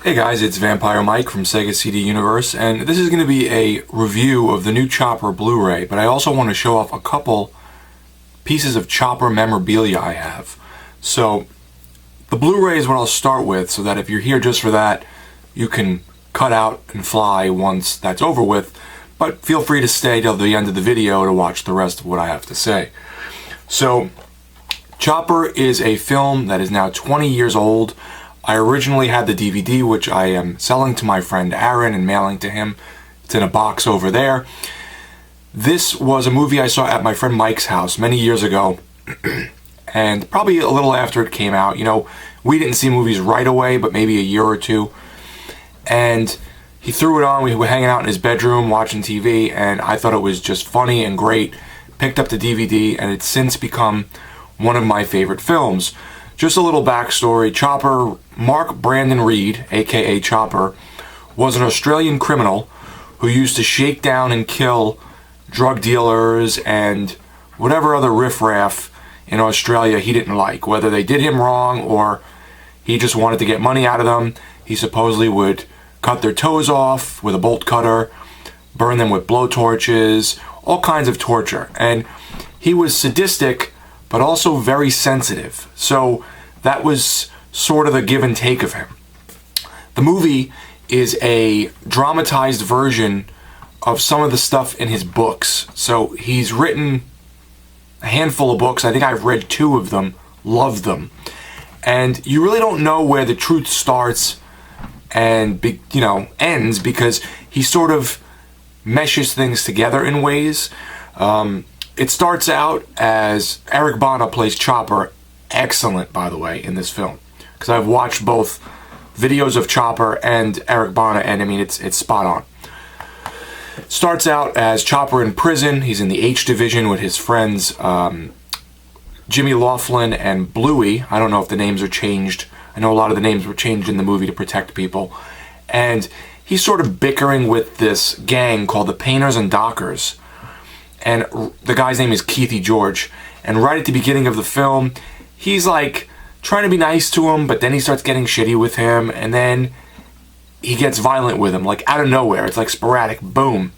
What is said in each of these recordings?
Hey guys, it's Vampire Mike from Sega CD Universe, and this is going to be a review of the new Chopper Blu-ray, but I also want to show off a couple pieces of Chopper memorabilia I have. So, the Blu-ray is what I'll start with, so that if you're here just for that, you can cut out and fly once that's over with, but feel free to stay till the end of the video to watch the rest of what I have to say. So, Chopper is a film that is now 20 years old. I originally had the DVD, which I am selling to my friend Aaron and mailing to him. It's in a box over there. This was a movie I saw at my friend Mike's house many years ago, and probably a little after it came out. You know, we didn't see movies right away, but maybe a year or two. And he threw it on. We were hanging out in his bedroom watching TV, and I thought it was just funny and great. Picked up the DVD, and it's since become one of my favorite films. Just a little backstory. Chopper, Mark Brandon Reed, aka Chopper, was an Australian criminal who used to shake down and kill drug dealers and whatever other riffraff in Australia he didn't like. Whether they did him wrong or he just wanted to get money out of them, he supposedly would cut their toes off with a bolt cutter, burn them with blowtorches, all kinds of torture. And he was sadistic, but also very sensitive. So that was sort of the give and take of him. The movie is a dramatized version of some of the stuff in his books. So he's written a handful of books. I think I've read 2 of them, loved them. And you really don't know where the truth starts and ends, because he sort of meshes things together in ways. It starts out as Eric Bana plays Chopper, excellent by the way, in this film, because I've watched both videos of Chopper and Eric Bana, and I mean it's spot on. Starts out as Chopper in prison. He's in the H division with his friends Jimmy Laughlin and Bluey. I don't know if the names are changed. I know a lot of the names were changed in the movie to protect people. And he's sort of bickering with this gang called the Painters and Dockers. And the guy's name is Keithy George. And right at the beginning of the film, he's like trying to be nice to him, but then he starts getting shitty with him, and then he gets violent with him, like out of nowhere. It's like sporadic, boom.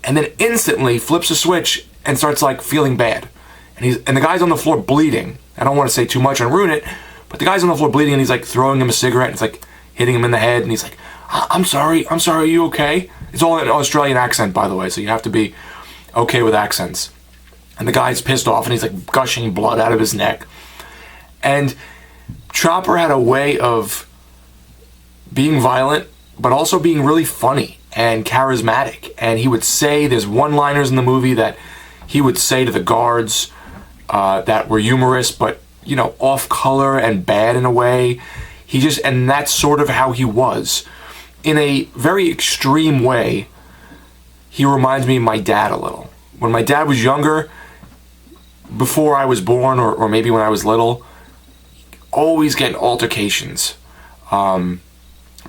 And then instantly flips a switch and starts like feeling bad. And the guy's on the floor bleeding. I don't want to say too much and ruin it, but the guy's on the floor bleeding, and he's like throwing him a cigarette, and it's like hitting him in the head, and he's like, I'm sorry, are you okay? It's all in an Australian accent, by the way, so you have to be okay with accents. And the guy's pissed off, and he's like gushing blood out of his neck. And Chopper had a way of being violent, but also being really funny and charismatic. And he would say, there's one-liners in the movie that he would say to the guards that were humorous, but off color and bad in a way. And that's sort of how he was. In a very extreme way, he reminds me of my dad a little. When my dad was younger, before I was born, or maybe when I was little, always getting altercations. But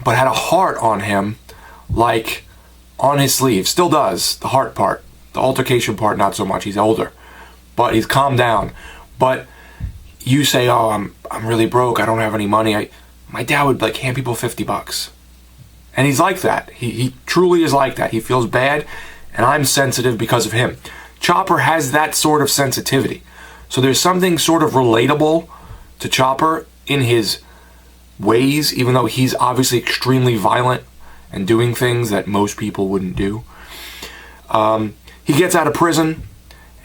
had a heart on him, like on his sleeve. Still does, the heart part. The altercation part, not so much. He's older. But he's calmed down. But you say, oh, I'm really broke, I don't have any money. My dad would like hand people $50. And he's like that. He truly is like that. He feels bad, and I'm sensitive because of him. Chopper has that sort of sensitivity. So there's something sort of relatable to Chopper in his ways, even though he's obviously extremely violent and doing things that most people wouldn't do. He gets out of prison,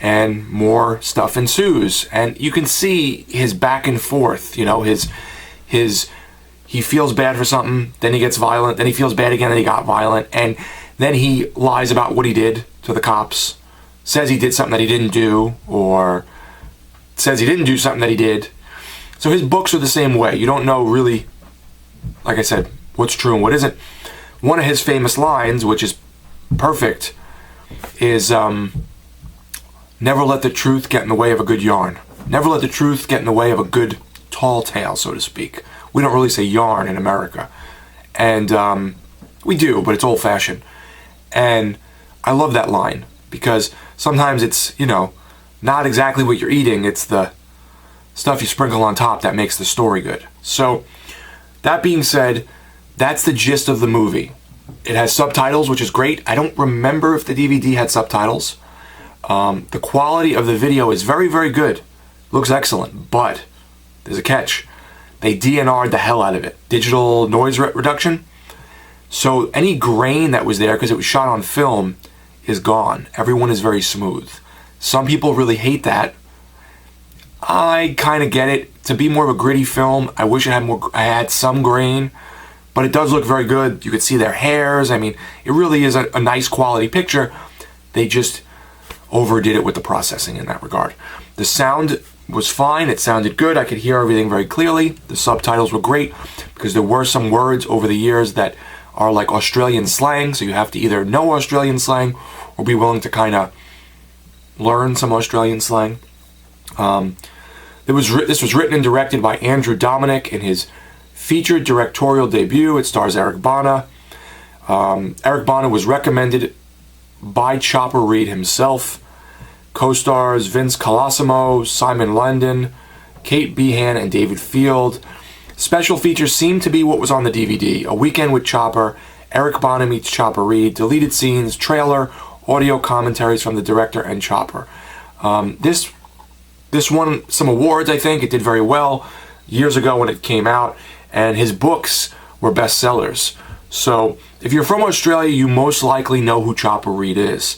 and more stuff ensues. And you can see his back and forth, he feels bad for something, then he gets violent, then he feels bad again, then he got violent, and then he lies about what he did to the cops, says he did something that he didn't do, or says he didn't do something that he did. So his books are the same way. You don't know really, like I said, what's true and what isn't. One of his famous lines, which is perfect, is never let the truth get in the way of a good yarn. Never let the truth get in the way of a good tall tale, so to speak. We don't really say yarn in America. And we do, but it's old-fashioned. And I love that line, because sometimes it's, not exactly what you're eating, it's the stuff you sprinkle on top that makes the story good. So, that being said, that's the gist of the movie. It has subtitles, which is great. I don't remember if the DVD had subtitles. The quality of the video is very, very good. Looks excellent, but there's a catch. They DNR'd the hell out of it. Digital noise reduction. So any grain that was there, because it was shot on film, is gone. Everyone is very smooth. Some people really hate that. I kind of get it. To be more of a gritty film, I wish it had more. I had some grain, but it does look very good. You could see their hairs. I mean, it really is a nice quality picture. They just overdid it with the processing in that regard. The sound was fine. It sounded good. I could hear everything very clearly. The subtitles were great because there were some words over the years that are like Australian slang, so you have to either know Australian slang or be willing to kind of learn some Australian slang. This was written and directed by Andrew Dominic in his featured directorial debut. It stars Eric Bana. Eric Bana was recommended by Chopper Reed himself. Co-stars Vince Colosimo, Simon Landon, Kate Behan, and David Field. Special features seem to be what was on the DVD. A Weekend with Chopper, Eric Bana meets Chopper Reed, deleted scenes, trailer, audio commentaries from the director and Chopper. This won some awards, I think. It did very well years ago when it came out, and his books were bestsellers. So if you're from Australia, you most likely know who Chopper Reed is.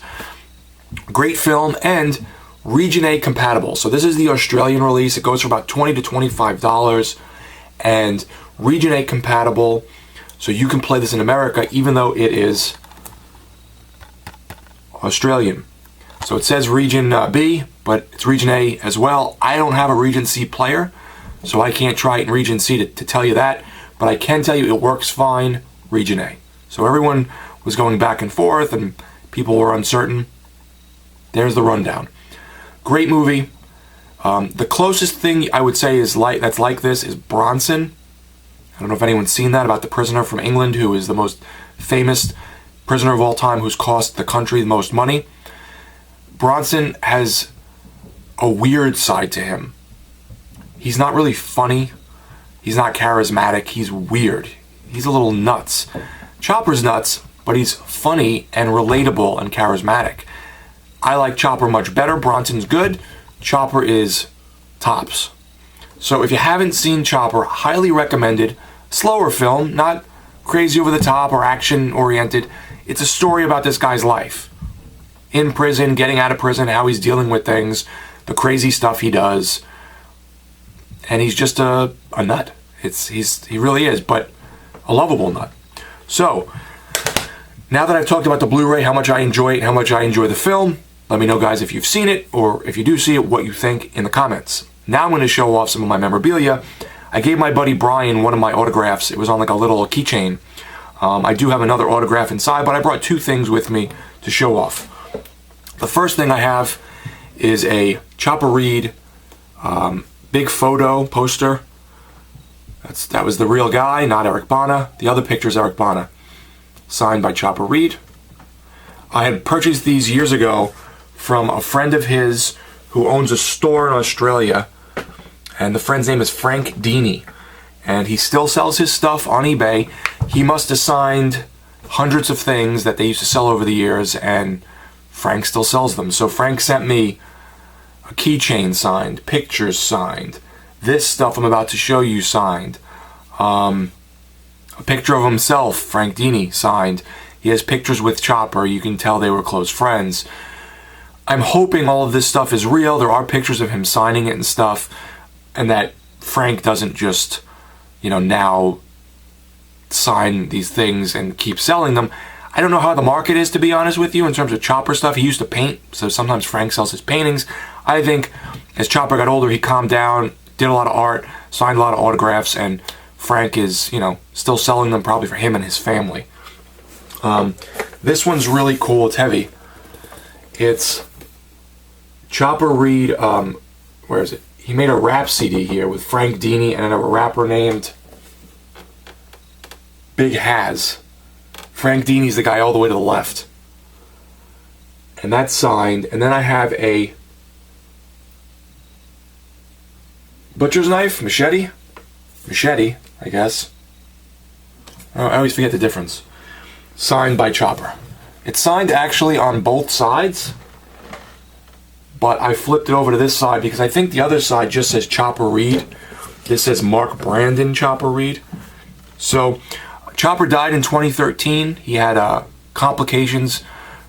Great film and Region A compatible. So this is the Australian release. It goes for about $20 to $25 and Region A compatible. So you can play this in America even though it is Australian. So it says Region B, but it's Region A as well. I don't have a Region C player, so I can't try it in Region C to tell you that, but I can tell you it works fine, Region A. So everyone was going back and forth and people were uncertain. There's the rundown. Great movie. The closest thing I would say is that's like this is Bronson. I don't know if anyone's seen that, about the prisoner from England who is the most famous prisoner of all time who's cost the country the most money. Bronson has a weird side to him. He's not really funny. He's not charismatic. He's weird. He's a little nuts. Chopper's nuts, but he's funny and relatable and charismatic. I like Chopper much better. Bronson's good. Chopper is tops. So if you haven't seen Chopper, highly recommended. Slower film, not crazy over the top or action oriented. It's a story about this guy's life. In prison, getting out of prison, how he's dealing with things, the crazy stuff he does. And he's just a nut. He really is, but a lovable nut. So, now that I've talked about the Blu-ray, how much I enjoy it, how much I enjoy the film, let me know, guys, if you've seen it, or if you do see it, what you think in the comments. Now I'm going to show off some of my memorabilia. I gave my buddy Brian one of my autographs. It was on like a little keychain. I do have another autograph inside, but I brought two things with me to show off. The first thing I have is a Chopper Reed big photo poster. That was the real guy, not Eric Bana. The other picture is Eric Bana, signed by Chopper Reed. I had purchased these years ago from a friend of his who owns a store in Australia, and the friend's name is Frank Dini, and he still sells his stuff on eBay. He must have signed hundreds of things that they used to sell over the years, and Frank still sells them. So Frank sent me a keychain signed, pictures signed, this stuff I'm about to show you signed, a picture of himself, Frank Dini, signed. He has pictures with Chopper. You can tell they were close friends. I'm hoping all of this stuff is real. There are pictures of him signing it and stuff, and that Frank doesn't just, now sign these things and keep selling them. I don't know how the market is, to be honest with you, in terms of Chopper stuff. He used to paint, so sometimes Frank sells his paintings. I think as Chopper got older, he calmed down, did a lot of art, signed a lot of autographs, and Frank is, still selling them probably for him and his family. This one's really cool. It's heavy. It's Chopper Reed, where is it? He made a rap CD here with Frank Dini and a rapper named Big Haz. Frank Dini's the guy all the way to the left. And that's signed. And then I have a butcher's knife, machete, I guess. I always forget the difference. Signed by Chopper. It's signed actually on both sides, but I flipped it over to this side because I think the other side just says Chopper Reed. This says Mark Brandon Chopper Reed. So Chopper died in 2013. He had complications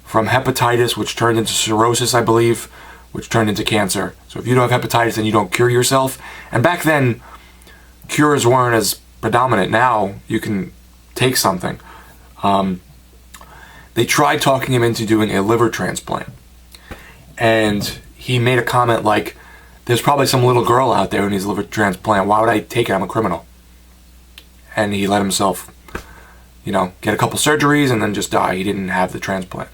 from hepatitis, which turned into cirrhosis, I believe, which turned into cancer. So if you don't have hepatitis, then you don't cure yourself. And back then, cures weren't as predominant. Now you can take something. They tried talking him into doing a liver transplant. And he made a comment like, there's probably some little girl out there who needs a liver transplant. Why would I take it? I'm a criminal. And he let himself, you know, get a couple surgeries and then just die. He didn't have the transplant.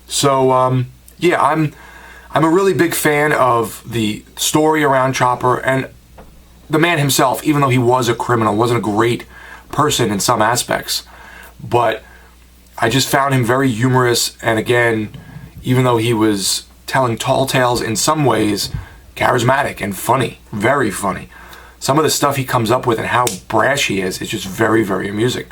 So, yeah, I'm a really big fan of the story around Chopper and the man himself, even though he was a criminal, wasn't a great person in some aspects. But I just found him very humorous, and again, even though he was telling tall tales in some ways, charismatic and funny, very funny. Some of the stuff he comes up with and how brash he is just very, very amusing.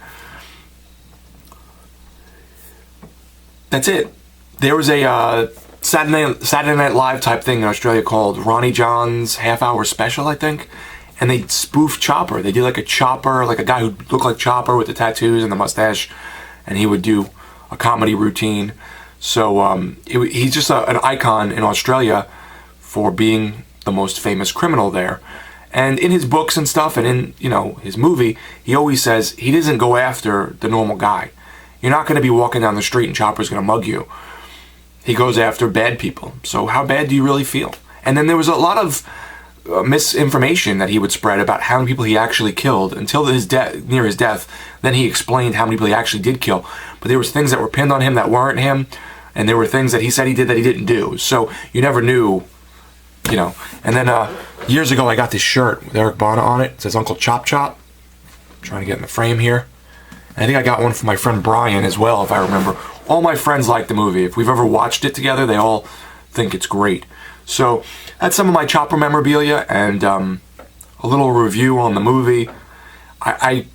That's it. There was a Saturday Night Live type thing in Australia called Ronnie John's half-hour special, I think, and they spoofed Chopper. They did like a Chopper, like a guy who looked like Chopper with the tattoos and the mustache, and he would do a comedy routine. So he's just an icon in Australia for being the most famous criminal there. And in his books and stuff, and in, you know, his movie, he always says he doesn't go after the normal guy. You're not going to be walking down the street and Chopper's going to mug you. He goes after bad people. So how bad do you really feel? And then there was a lot of misinformation that he would spread about how many people he actually killed until his near his death. Then he explained how many people he actually did kill. But there was things that were pinned on him that weren't him, and there were things that he said he did that he didn't do. So you never knew, you know. And then years ago I got this shirt with Eric Bana on it. It says Uncle Chop Chop. I'm trying to get in the frame here. And I think I got one from my friend Brian as well, if I remember. All my friends like the movie. If we've ever watched it together, they all think it's great. So that's some of my Chopper memorabilia and a little review on the movie. I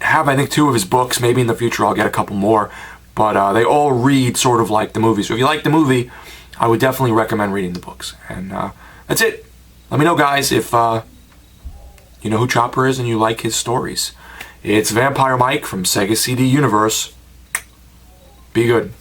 have, I think, 2 of his books. Maybe in the future I'll get a couple more. But they all read sort of like the movie. So if you like the movie, I would definitely recommend reading the books. And that's it. Let me know, guys, if you know who Chopper is and you like his stories. It's Vampire Mike from Sega CD Universe. Be good.